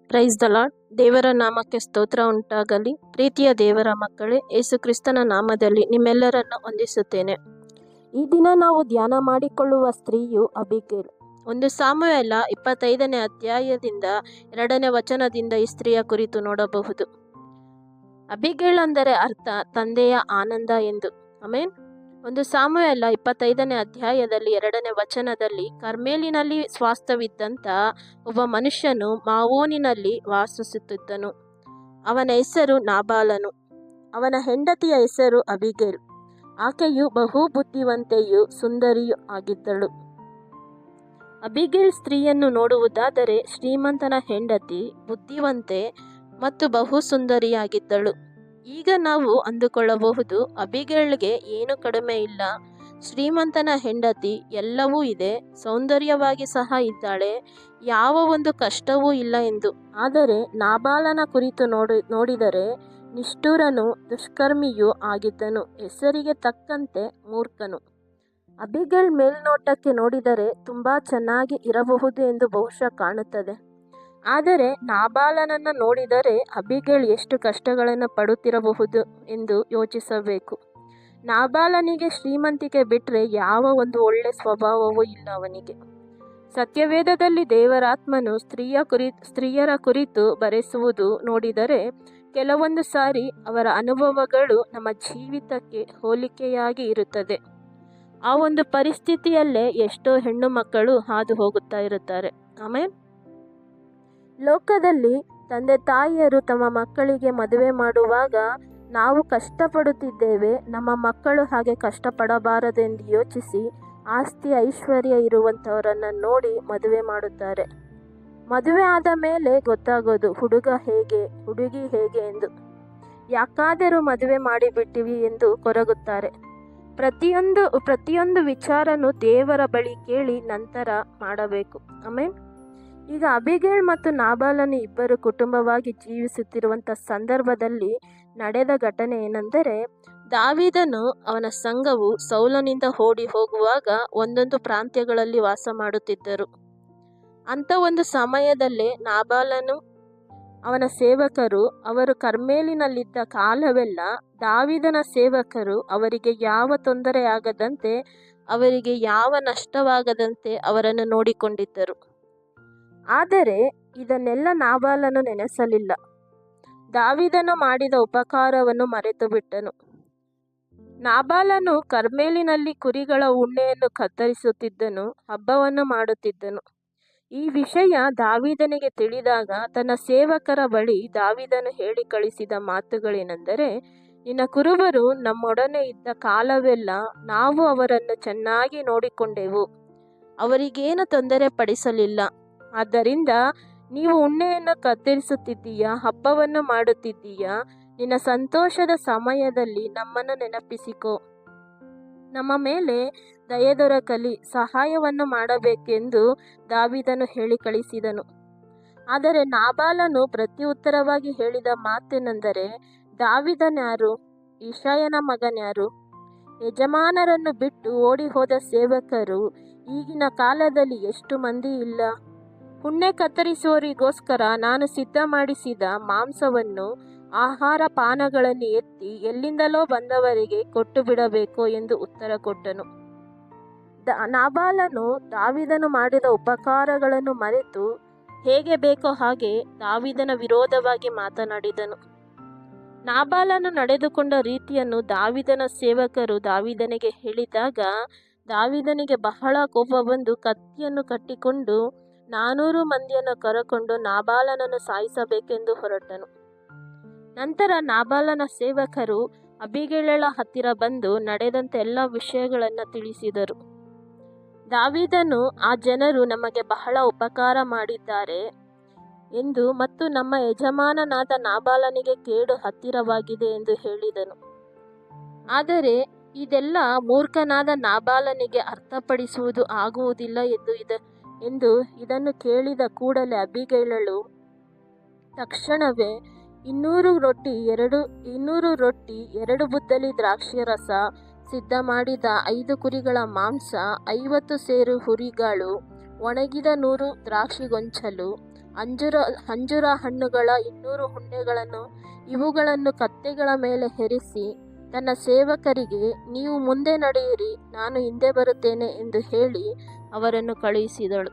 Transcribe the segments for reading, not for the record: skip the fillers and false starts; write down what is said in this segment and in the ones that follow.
Praise the lord. ದೇವರ ನಾಮಕ್ಕೆ ಸ್ತೋತ್ರ ಉಂಟಾಗಲಿ. ಪ್ರೀತಿಯ ದೇವರ ಮಕ್ಕಳೇ, ಯೇಸು ಕ್ರಿಸ್ತನ ನಾಮದಲ್ಲಿ ನಿಮ್ಮೆಲ್ಲರನ್ನು ವಂದಿಸುತ್ತೇನೆ. ಈ ದಿನ ನಾವು ಧ್ಯಾನ ಮಾಡಿಕೊಳ್ಳುವ ಸ್ತ್ರೀಯು ಅಬಿಗೇಲ್. 1 ಸಾಮುವೇಲ 25ನೇ ಅಧ್ಯಾಯದಿಂದ 2ನೇ ವಚನದಿಂದ ಈ ಸ್ತ್ರೀಯ ಕುರಿತು ನೋಡಬಹುದು. ಅಬಿಗೇಲ್ ಅಂದರೆ ಅರ್ಥ ತಂದೆಯ ಆನಂದ ಎಂದು. ಆಮೇನ್. 1 ಸಾಮುವೇಲ 25ನೇ ಅಧ್ಯಾಯದಲ್ಲಿ 2ನೇ ವಚನದಲ್ಲಿ, ಕರ್ಮೇಲಿನಲ್ಲಿ ಸ್ವಾಸ್ಥ್ಯವಿದ್ದಂಥ ಒಬ್ಬ ಮನುಷ್ಯನು ಮಾವೋನಿನಲ್ಲಿ ವಾಸಿಸುತ್ತಿದ್ದನು. ಅವನ ಹೆಸರು ನಾಬಾಲನು. ಅವನ ಹೆಂಡತಿಯ ಹೆಸರು ಅಬಿಗೇಲ್. ಆಕೆಯು ಬಹು ಬುದ್ಧಿವಂತೆಯೂ ಸುಂದರಿಯೂ ಆಗಿದ್ದಳು. ಅಬಿಗೇಲ್ ಸ್ತ್ರೀಯನ್ನು ನೋಡುವುದಾದರೆ ಶ್ರೀಮಂತನ ಹೆಂಡತಿ, ಬುದ್ಧಿವಂತೆ ಮತ್ತು ಬಹು ಸುಂದರಿಯಾಗಿದ್ದಳು. ಈಗ ನಾವು ಅಂದುಕೊಳ್ಳಬಹುದು, ಅಬಿಗೇಲ್ಗೆ ಏನು ಕಡಿಮೆ ಇಲ್ಲ, ಶ್ರೀಮಂತನ ಹೆಂಡತಿ, ಎಲ್ಲವೂ ಇದೆ, ಸೌಂದರ್ಯವಾಗಿ ಸಹ ಇದ್ದಾಳೆ, ಯಾವ ಒಂದು ಕಷ್ಟವೂ ಇಲ್ಲ ಎಂದು. ಆದರೆ ನಾಬಾಲನ ಕುರಿತು ನೋಡಿದರೆ ನಿಷ್ಠುರನೂ ದುಷ್ಕರ್ಮಿಯೂ ಆಗಿದ್ದನು, ಹೆಸರಿಗೆ ತಕ್ಕಂತೆ ಮೂರ್ಖನು. ಅಬಿಗೇಲ್ ಮೇಲ್ನೋಟಕ್ಕೆ ನೋಡಿದರೆ ತುಂಬ ಚೆನ್ನಾಗಿ ಇರಬಹುದು ಎಂದು ಬಹುಶಃ ಕಾಣುತ್ತದೆ. ಆದರೆ ನಾಬಾಲನನ್ನು ನೋಡಿದರೆ ಅಬಿಗೇಲ್ ಎಷ್ಟು ಕಷ್ಟಗಳನ್ನು ಪಡುತ್ತಿರಬಹುದು ಎಂದು ಯೋಚಿಸಬೇಕು. ನಾಬಾಲನಿಗೆ ಶ್ರೀಮಂತಿಕೆ ಬಿಟ್ಟರೆ ಯಾವ ಒಂದು ಒಳ್ಳೆ ಸ್ವಭಾವವೂ ಇಲ್ಲ ಅವನಿಗೆ. ಸತ್ಯವೇದದಲ್ಲಿ ದೇವರಾತ್ಮನು ಸ್ತ್ರೀಯರ ಕುರಿತು ಬರೆಸುವುದು ನೋಡಿದರೆ ಕೆಲವೊಂದು ಸಾರಿ ಅವರ ಅನುಭವಗಳು ನಮ್ಮ ಜೀವಿತಕ್ಕೆ ಹೋಲಿಕೆಯಾಗಿ ಇರುತ್ತದೆ. ಆ ಒಂದು ಪರಿಸ್ಥಿತಿಯಲ್ಲೇ ಎಷ್ಟೋ ಹೆಣ್ಣು ಮಕ್ಕಳು ಹಾದು ಹೋಗುತ್ತಾ ಇರುತ್ತಾರೆ. ಆಮೇಲೆ ಲೋಕದಲ್ಲಿ ತಂದೆ ತಾಯಿಯರು ತಮ್ಮ ಮಕ್ಕಳಿಗೆ ಮದುವೆ ಮಾಡುವಾಗ ನಾವು ಕಷ್ಟಪಡುತ್ತಿದ್ದೇವೆ, ನಮ್ಮ ಮಕ್ಕಳು ಹಾಗೆ ಕಷ್ಟಪಡಬಾರದೆಂದು ಯೋಚಿಸಿ ಆಸ್ತಿ ಐಶ್ವರ್ಯ ಇರುವಂಥವರನ್ನು ನೋಡಿ ಮದುವೆ ಮಾಡುತ್ತಾರೆ. ಮದುವೆ ಆದ ಮೇಲೆ ಗೊತ್ತಾಗೋದು ಹುಡುಗ ಹೇಗೆ ಹುಡುಗಿ ಹೇಗೆ ಎಂದು. ಯಾಕಾದರೂ ಮದುವೆ ಮಾಡಿಬಿಟ್ಟಿವಿ ಎಂದು ಕೊರಗುತ್ತಾರೆ. ಪ್ರತಿಯೊಂದು ವಿಚಾರನೂ ದೇವರ ಬಳಿ ಕೇಳಿ ನಂತರ ಮಾಡಬೇಕು. ಆಮೇಲೆ ಈಗ ಅಬಿಗೇಲ್ ಮತ್ತು ನಾಬಾಲನು ಇಬ್ಬರು ಕುಟುಂಬವಾಗಿ ಜೀವಿಸುತ್ತಿರುವಂಥ ಸಂದರ್ಭದಲ್ಲಿ ನಡೆದ ಘಟನೆ ಏನೆಂದರೆ, ದಾವೀದನು ಅವನ ಸಂಘವು ಸೌಲನಿಂದ ಓಡಿ ಹೋಗುವಾಗ ಒಂದೊಂದು ಪ್ರಾಂತ್ಯಗಳಲ್ಲಿ ವಾಸ ಮಾಡುತ್ತಿದ್ದರು. ಅಂಥ ಒಂದು ಸಮಯದಲ್ಲೇ ನಾಬಾಲನು ಅವನ ಸೇವಕರು, ಅವರು ಕರ್ಮೇಲಿನಲ್ಲಿದ್ದ ಕಾಲವೆಲ್ಲ ದಾವೀದನ ಸೇವಕರು ಅವರಿಗೆ ಯಾವ ತೊಂದರೆಯಾಗದಂತೆ, ಅವರಿಗೆ ಯಾವ ನಷ್ಟವಾಗದಂತೆ ಅವರನ್ನು ನೋಡಿಕೊಂಡಿದ್ದರು. ಆದರೆ ಇದನ್ನೆಲ್ಲ ನಾಬಾಲನು ನೆನೆಸಲಿಲ್ಲ. ದಾವೀದನು ಮಾಡಿದ ಉಪಕಾರವನ್ನು ಮರೆತು ಬಿಟ್ಟನು. ನಾಬಾಲನು ಕರ್ಮೇಲಿನಲ್ಲಿ ಕುರಿಗಳ ಉಣ್ಣೆಯನ್ನು ಕತ್ತರಿಸುತ್ತಿದ್ದನು, ಹಬ್ಬವನ್ನು ಮಾಡುತ್ತಿದ್ದನು. ಈ ವಿಷಯ ದಾವೀದನಿಗೆ ತಿಳಿದಾಗ ತನ್ನ ಸೇವಕರ ಬಳಿ ದಾವೀದನು ಹೇಳಿ ಕಳಿಸಿದ ಮಾತುಗಳೇನೆಂದರೆ, ನಿನ್ನ ಕುರುಬರು ನಮ್ಮೊಡನೆ ಇದ್ದ ಕಾಲವೆಲ್ಲ ನಾವು ಅವರನ್ನು ಚೆನ್ನಾಗಿ ನೋಡಿಕೊಂಡೆವು, ಅವರಿಗೇನು ತೊಂದರೆ ಪಡಿಸಲಿಲ್ಲ. ಆದ್ದರಿಂದ ನೀವು ಉಣ್ಣೆಯನ್ನು ಕತ್ತರಿಸುತ್ತಿದ್ದೀಯಾ, ಹಬ್ಬವನ್ನು ಮಾಡುತ್ತಿದ್ದೀಯಾ, ನಿನ್ನ ಸಂತೋಷದ ಸಮಯದಲ್ಲಿ ನಮ್ಮನ್ನು ನೆನಪಿಸಿಕೋ, ನಮ್ಮ ಮೇಲೆ ದಯೆ ದೊರಕಲಿ, ಸಹಾಯವನ್ನು ಮಾಡಬೇಕೆಂದು ದಾವೀದನು ಹೇಳಿ ಕಳಿಸಿದನು. ಆದರೆ ನಾಬಾಲನು ಪ್ರತ್ಯುತ್ತರವಾಗಿ ಹೇಳಿದ ಮಾತೇನೆಂದರೆ, ದಾವೀದನ್ಯಾರು, ಇಷಯನ ಮಗನ್ಯಾರು, ಯಜಮಾನರನ್ನು ಬಿಟ್ಟು ಓಡಿ ಹೋದ ಸೇವಕರು ಈಗಿನ ಕಾಲದಲ್ಲಿ ಎಷ್ಟು ಮಂದಿ ಇಲ್ಲ. ಉಣ್ಣೆ ಕತ್ತರಿಸುವವರಿಗೋಸ್ಕರ ನಾನು ಸಿದ್ಧ ಮಾಡಿಸಿದ ಮಾಂಸವನ್ನು, ಆಹಾರ ಪಾನಗಳನ್ನು ಎತ್ತಿ ಎಲ್ಲಿಂದಲೋ ಬಂದವರಿಗೆ ಕೊಟ್ಟು ಬಿಡಬೇಕು ಎಂದು ಉತ್ತರ ಕೊಟ್ಟನು. ನಾಬಾಲನು ದಾವೀದನು ಮಾಡಿದ ಉಪಕಾರಗಳನ್ನು ಮರೆತು ಹೇಗೆ ಬೇಕೋ ಹಾಗೆ ದಾವೀದನ ವಿರೋಧವಾಗಿ ಮಾತನಾಡಿದನು. ನಾಬಾಲನು ನಡೆದುಕೊಂಡ ರೀತಿಯನ್ನು ದಾವೀದನ ಸೇವಕರು ದಾವೀದನಿಗೆ ಹೇಳಿದಾಗ ದಾವೀದನಿಗೆ ಬಹಳ ಕೋಪ ಬಂದು ಕತ್ತಿಯನ್ನು ಕಟ್ಟಿಕೊಂಡು 400 ಮಂದಿಯನ್ನು ಕರೆಕೊಂಡು ನಾಬಾಲನನ್ನು ಸಾಯಿಸಬೇಕೆಂದು ಹೊರಟನು. ನಂತರ ನಾಬಾಲನ ಸೇವಕರು ಅಬಿಗೇಲಳ ಹತ್ತಿರ ಬಂದು ನಡೆದಂಥ ಎಲ್ಲ ವಿಷಯಗಳನ್ನು ತಿಳಿಸಿದರು. ದಾವೀದನು ಆ ಜನರು ನಮಗೆ ಬಹಳ ಉಪಕಾರ ಮಾಡಿದ್ದಾರೆ ಎಂದು ಮತ್ತು ನಮ್ಮ ಯಜಮಾನನಾದ ನಾಬಾಲನಿಗೆ ಕೇಡು ಹತ್ತಿರವಾಗಿದೆ ಎಂದು ಹೇಳಿದನು. ಆದರೆ ಇದೆಲ್ಲ ಮೂರ್ಖನಾದ ನಾಬಾಲನಿಗೆ ಅರ್ಥಪಡಿಸುವುದು ಆಗುವುದಿಲ್ಲ ಎಂದು ಇದನ್ನು ಕೇಳಿದ ಕೂಡಲೇ ಅಬಿಗೇಲಳು ತಕ್ಷಣವೇ 200 ರೊಟ್ಟಿ 2 ಬುದ್ದಲಿ ದ್ರಾಕ್ಷಿರಸ, ಸಿದ್ಧ ಮಾಡಿದ 5 ಕುರಿಗಳ ಮಾಂಸ, 50 ಸೇರು ಹುರಿಗಾಳು, ಒಣಗಿದ 100 ದ್ರಾಕ್ಷಿ ಗೊಂಚಲು, ಅಂಜೂರ ಹಣ್ಣುಗಳ 200 ಹುಂಡೆಗಳನ್ನು ಇವುಗಳನ್ನು ಕತ್ತೆಗಳ ಮೇಲೆ ಹೆರಿಸಿ ತನ್ನ ಸೇವಕರಿಗೆ, ನೀವು ಮುಂದೆ ನಡೆಯಿರಿ, ನಾನು ಹಿಂದೆ ಬರುತ್ತೇನೆ ಎಂದು ಹೇಳಿ ಅವರನ್ನು ಕಳುಹಿಸಿದಳು.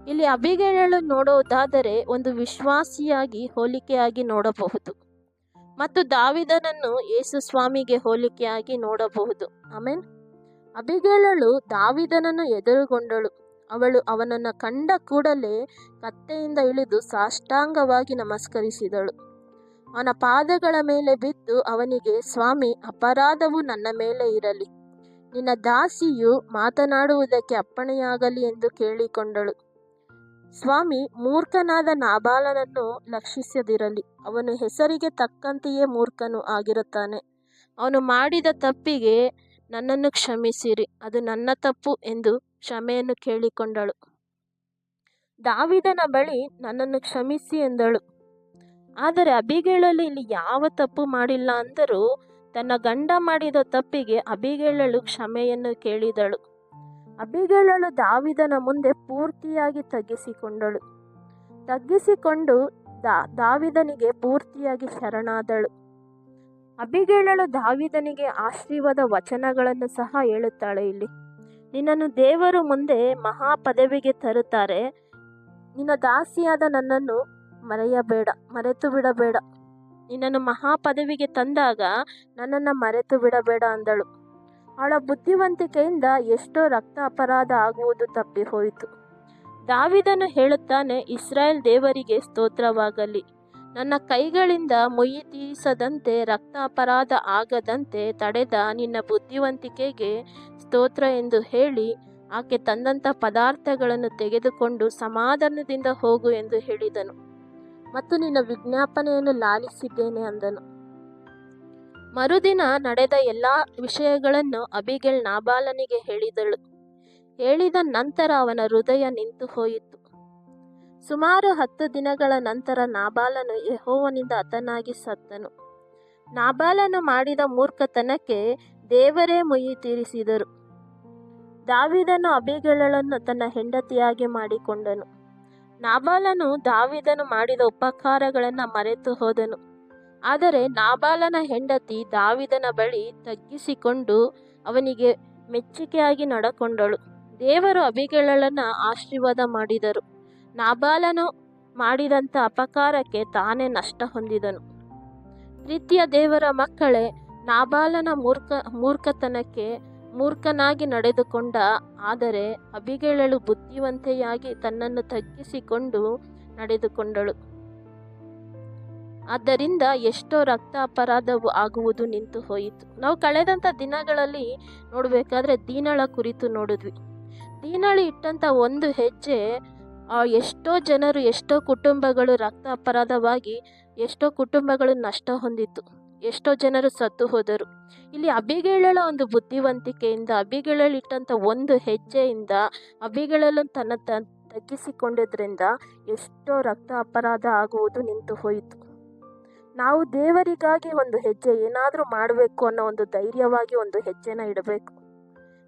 ಇಲ್ಲಿ ಅಬಿಗೈಲಳು ನೋಡುವುದಾದರೆ ಒಂದು ವಿಶ್ವಾಸಿಯಾಗಿ ಹೋಲಿಕೆಯಾಗಿ ನೋಡಬಹುದು ಮತ್ತು ದಾವಿದನನ್ನು ಯೇಸು ಸ್ವಾಮಿಗೆ ಹೋಲಿಕೆಯಾಗಿ ನೋಡಬಹುದು. ಆಮೆನ್. ಅಬಿಗೈಲಳು ದಾವಿದನನ್ನು ಎದುರುಗೊಂಡಳು. ಅವಳು ಅವನನ್ನು ಕಂಡ ಕೂಡಲೇ ಕತ್ತೆಯಿಂದ ಇಳಿದು ಸಾಷ್ಟಾಂಗವಾಗಿ ನಮಸ್ಕರಿಸಿದಳು. ಅವನ ಪಾದಗಳ ಮೇಲೆ ಬಿದ್ದು ಅವನಿಗೆ, ಸ್ವಾಮಿ, ಅಪರಾಧವು ನನ್ನ ಮೇಲೆ ಇರಲಿ, ನಿನ್ನ ದಾಸಿಯು ಮಾತನಾಡುವುದಕ್ಕೆ ಅಪ್ಪಣೆಯಾಗಲಿ ಎಂದು ಕೇಳಿಕೊಂಡಳು. ಸ್ವಾಮಿ, ಮೂರ್ಖನಾದ ನಾಬಾಲನನ್ನು ಲಕ್ಷಿಸದಿರಲಿ. ಅವನು ಹೆಸರಿಗೆ ತಕ್ಕಂತೆಯೇ ಮೂರ್ಖನು ಆಗಿರುತ್ತಾನೆ. ಅವನು ಮಾಡಿದ ತಪ್ಪಿಗೆ ನನ್ನನ್ನು ಕ್ಷಮಿಸಿರಿ, ಅದು ನನ್ನ ತಪ್ಪು ಎಂದು ಕ್ಷಮೆಯನ್ನು ಕೇಳಿಕೊಂಡಳು. ದಾವಿದನ ಬಳಿ ನನ್ನನ್ನು ಕ್ಷಮಿಸಿ ಎಂದಳು. ಆದರೆ ಅಬಿಗೈಲಳು ಇಲ್ಲಿ ಯಾವ ತಪ್ಪು ಮಾಡಿಲ್ಲ ಅಂದರೂ ತನ್ನ ಗಂಡ ಮಾಡಿದ ತಪ್ಪಿಗೆ ಅಬಿಗೈಲಳು ಕ್ಷಮೆಯನ್ನು ಕೇಳಿದಳು. ಅಬಿಗೈಲಳು ದಾವಿದನ ಮುಂದೆ ಪೂರ್ತಿಯಾಗಿ ತಗ್ಗಿಸಿಕೊಂಡು ದಾವಿದನಿಗೆ ಪೂರ್ತಿಯಾಗಿ ಶರಣಾದಳು. ಅಬಿಗೈಲಳು ದಾವಿದನಿಗೆ ಆಶೀರ್ವಾದ ವಚನಗಳನ್ನು ಸಹ ಹೇಳುತ್ತಾಳೆ. ಇಲ್ಲಿ, ನಿನ್ನನ್ನು ದೇವರು ಮುಂದೆ ಮಹಾ ಪದವಿಗೆ ತರುತ್ತಾರೆ, ನಿನ್ನ ದಾಸಿಯಾದ ನನ್ನನ್ನು ಮರೆತು ಬಿಡಬೇಡ. ನಿನ್ನನ್ನು ಮಹಾ ಪದವಿಗೆ ತಂದಾಗ ನನ್ನನ್ನು ಮರೆತು ಬಿಡಬೇಡ ಅಂದಳು. ಅವಳ ಬುದ್ಧಿವಂತಿಕೆಯಿಂದ ಎಷ್ಟೋ ರಕ್ತ ಅಪರಾಧ ಆಗುವುದು ತಪ್ಪಿ ಹೋಯಿತು. ದಾವಿದನು ಹೇಳುತ್ತಾನೆ, ಇಸ್ರಾಯೇಲ್ ದೇವರಿಗೆ ಸ್ತೋತ್ರವಾಗಲಿ. ನನ್ನ ಕೈಗಳಿಂದ ಮುಯ್ಯಿ ತೀರಿಸದಂತೆ ರಕ್ತ ಅಪರಾಧ ಆಗದಂತೆ ತಡೆದ ನಿನ್ನ ಬುದ್ಧಿವಂತಿಕೆಗೆ ಸ್ತೋತ್ರ ಎಂದು ಹೇಳಿ ಆಕೆ ತಂದಂಥ ಪದಾರ್ಥಗಳನ್ನು ತೆಗೆದುಕೊಂಡು ಸಮಾಧಾನದಿಂದ ಹೋಗು ಎಂದು ಹೇಳಿದನು ಮತ್ತು ನಿನ್ನ ವಿಜ್ಞಾಪನೆಯನ್ನು ಲಾಲಿಸಿದ್ದೇನೆ ಅಂದನು. ಮರುದಿನ ನಡೆದ ಎಲ್ಲ ವಿಷಯಗಳನ್ನು ಅಬಿಗೈಲ್ ನಾಬಾಲನಿಗೆ ಹೇಳಿದಳು. ಹೇಳಿದ ನಂತರ ಅವನ ಹೃದಯ ನಿಂತು ಹೋಯಿತು. ಸುಮಾರು 10 ದಿನಗಳ ನಂತರ ನಾಬಾಲನು ಯೆಹೋವನಿಂದ ಹತನಾಗಿ ಸತ್ತನು. ನಾಬಾಲನು ಮಾಡಿದ ಮೂರ್ಖತನಕ್ಕೆ ದೇವರೇ ಮುಯ್ಯಿ ತೀರಿಸಿದರು. ದಾವಿದನು ಅಬಿಗೈಲಳನ್ನು ತನ್ನ ಹೆಂಡತಿಯಾಗಿ ಮಾಡಿಕೊಂಡನು. ನಾಬಾಲನು ದಾವಿದನು ಮಾಡಿದ ಉಪಕಾರಗಳನ್ನು ಮರೆತು ಹೋದನು. ಆದರೆ ನಾಬಾಲನ ಹೆಂಡತಿ ದಾವಿದನ ಬಳಿ ತಗ್ಗಿಸಿಕೊಂಡು ಅವನಿಗೆ ಮೆಚ್ಚಿಕೆಯಾಗಿ ನಡಕೊಂಡಳು. ದೇವರು ಅಬಿಗೈಲಳನ್ನು ಆಶೀರ್ವಾದ ಮಾಡಿದರು. ನಾಬಾಲನು ಮಾಡಿದಂಥ ಅಪಕಾರಕ್ಕೆ ತಾನೇ ನಷ್ಟ ಹೊಂದಿದನು. ಪ್ರೀತಿಯ ದೇವರ ಮಕ್ಕಳೇ, ನಾಬಾಲನ ಮೂರ್ಖತನಕ್ಕೆ ಮೂರ್ಖನಾಗಿ ನಡೆದುಕೊಂಡ. ಆದರೆ ಅಬಿಗೈಲಳು ಬುದ್ಧಿವಂತೆಯಾಗಿ ತನ್ನನ್ನು ತಗ್ಗಿಸಿಕೊಂಡು ನಡೆದುಕೊಂಡಳು. ಆದ್ದರಿಂದ ಎಷ್ಟೋ ರಕ್ತ ಅಪರಾಧವು ಆಗುವುದು ನಿಂತು ಹೋಯಿತು. ನಾವು ಕಳೆದಂಥ ದಿನಗಳಲ್ಲಿ ನೋಡಬೇಕಾದ್ರೆ ದೀನಳ ಕುರಿತು ನೋಡಿದ್ವಿ. ದೀನಳು ಇಟ್ಟಂಥ ಒಂದು ಹೆಜ್ಜೆ ಎಷ್ಟೋ ಜನರು, ಎಷ್ಟೋ ಕುಟುಂಬಗಳು ರಕ್ತ ಅಪರಾಧವಾಗಿ ಎಷ್ಟೋ ಕುಟುಂಬಗಳು ನಷ್ಟ ಹೊಂದಿತು. ಎಷ್ಟೋ ಜನರು ಸತ್ತು ಹೋದರು. ಇಲ್ಲಿ ಅಬಿಗೈಲಳ ಒಂದು ಬುದ್ಧಿವಂತಿಕೆಯಿಂದ, ಅಬಿಗೈಲಳು ಇಟ್ಟಂಥ ಒಂದು ಹೆಜ್ಜೆಯಿಂದ, ಅಬಿಗೈಲಳು ತಗ್ಗಿಸಿಕೊಂಡಿದ್ದರಿಂದ ಎಷ್ಟೋ ರಕ್ತ ಅಪರಾಧ ಆಗುವುದು ನಿಂತು ಹೋಯಿತು. ನಾವು ದೇವರಿಗಾಗಿ ಒಂದು ಹೆಜ್ಜೆ ಏನಾದರೂ ಮಾಡಬೇಕು ಅನ್ನೋ ಒಂದು ಧೈರ್ಯವಾಗಿ ಒಂದು ಹೆಜ್ಜೆನ ಇಡಬೇಕು.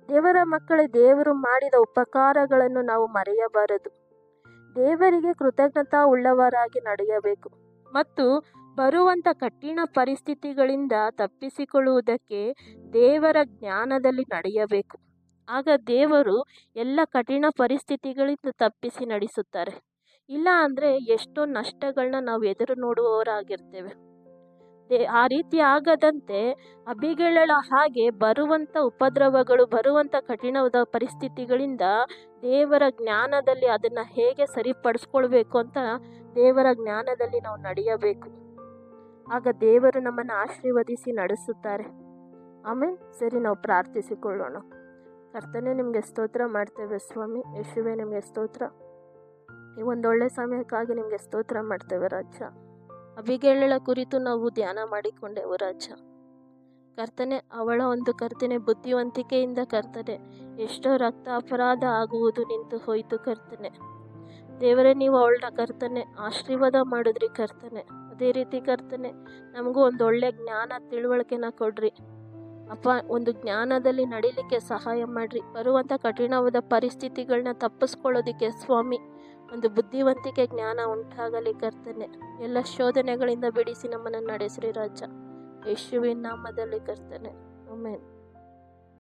ದೇವರ ಮಕ್ಕಳೇ, ದೇವರು ಮಾಡಿದ ಉಪಕಾರಗಳನ್ನು ನಾವು ಮರೆಯಬಾರದು. ದೇವರಿಗೆ ಕೃತಜ್ಞತಾ ಉಳ್ಳವರಾಗಿ ನಡೆಯಬೇಕು ಮತ್ತು ಬರುವಂಥ ಕಠಿಣ ಪರಿಸ್ಥಿತಿಗಳಿಂದ ತಪ್ಪಿಸಿಕೊಳ್ಳುವುದಕ್ಕೆ ದೇವರ ಜ್ಞಾನದಲ್ಲಿ ನಡೆಯಬೇಕು. ಆಗ ದೇವರು ಎಲ್ಲ ಕಠಿಣ ಪರಿಸ್ಥಿತಿಗಳಿಂದ ತಪ್ಪಿಸಿ ನಡೆಸುತ್ತಾರೆ. ಇಲ್ಲ ಅಂದರೆ ಎಷ್ಟೋ ನಷ್ಟಗಳನ್ನ ನಾವು ಎದುರು ನೋಡುವವರಾಗಿರ್ತೇವೆ. ಆ ರೀತಿ ಆಗದಂತೆ ಅಬಿಗೈಲಳ ಹಾಗೆ ಬರುವಂಥ ಉಪದ್ರವಗಳು, ಬರುವಂಥ ಕಠಿಣವಾದ ಪರಿಸ್ಥಿತಿಗಳಿಂದ ದೇವರ ಜ್ಞಾನದಲ್ಲಿ ಅದನ್ನು ಹೇಗೆ ಸರಿಪಡಿಸ್ಕೊಳ್ಬೇಕು ಅಂತ ದೇವರ ಜ್ಞಾನದಲ್ಲಿ ನಾವು ನಡೆಯಬೇಕು. ಆಗ ದೇವರು ನಮ್ಮನ್ನು ಆಶೀರ್ವದಿಸಿ ನಡೆಸುತ್ತಾರೆ. ಆಮೇಲೆ ಸರಿ, ನಾವು ಪ್ರಾರ್ಥಿಸಿಕೊಳ್ಳೋಣ. ಕರ್ತನೇ, ನಿಮಗೆ ಸ್ತೋತ್ರ ಮಾಡ್ತೇವೆ ಸ್ವಾಮಿ. ಯೇಸುವೇ, ನಿಮಗೆ ಸ್ತೋತ್ರ. ಈ ಒಂದೊಳ್ಳೆ ಸಮಯಕ್ಕಾಗಿ ನಿಮಗೆ ಸ್ತೋತ್ರ ಮಾಡ್ತೇವೆ ರಾಜ. ಅಬಿಗೈಲಳ ಕುರಿತು ನಾವು ಧ್ಯಾನ ಮಾಡಿಕೊಂಡೆವು ರಾಜ. ಕರ್ತನೆ, ಅವಳ ಒಂದು ಕರ್ತನೆ ಬುದ್ಧಿವಂತಿಕೆಯಿಂದ ಕರ್ತನೆ ಎಷ್ಟೋ ರಕ್ತ ಅಪರಾಧ ಆಗುವುದು ನಿಂತು ಹೋಯಿತು ಕರ್ತನೆ. ದೇವರೇ, ನೀವು ಅವಳನ್ನ ಕರ್ತನೆ ಆಶೀರ್ವಾದ ಮಾಡಿದ್ರಿ ಕರ್ತನೆ. ಅದೇ ರೀತಿ ಕರ್ತನೆ ನಮಗೂ ಒಂದು ಒಳ್ಳೆ ಜ್ಞಾನ ತಿಳುವಳಿಕೆನ ಕೊಡ್ರಿ ಅಪ್ಪ. ಒಂದು ಜ್ಞಾನದಲ್ಲಿ ನಡಿಲಿಕ್ಕೆ ಸಹಾಯ ಮಾಡಿರಿ. ಬರುವಂಥ ಕಠಿಣವಾದ ಪರಿಸ್ಥಿತಿಗಳನ್ನ ತಪ್ಪಿಸ್ಕೊಳ್ಳೋದಕ್ಕೆ ಸ್ವಾಮಿ ಒಂದು ಬುದ್ಧಿವಂತಿಕೆ ಜ್ಞಾನ ಉಂಟಾಗಲಿ ಕರ್ತನೆ. ಎಲ್ಲ ಶೋಧನೆಗಳಿಂದ ಬಿಡಿಸಿ ನಮ್ಮನ್ನು ನಡೆಸಿರಿ ರಾಜ. ಯೇಸುವಿನ ನಾಮದಲ್ಲಿ ಕರ್ತನೆ, ಆಮೆನ್.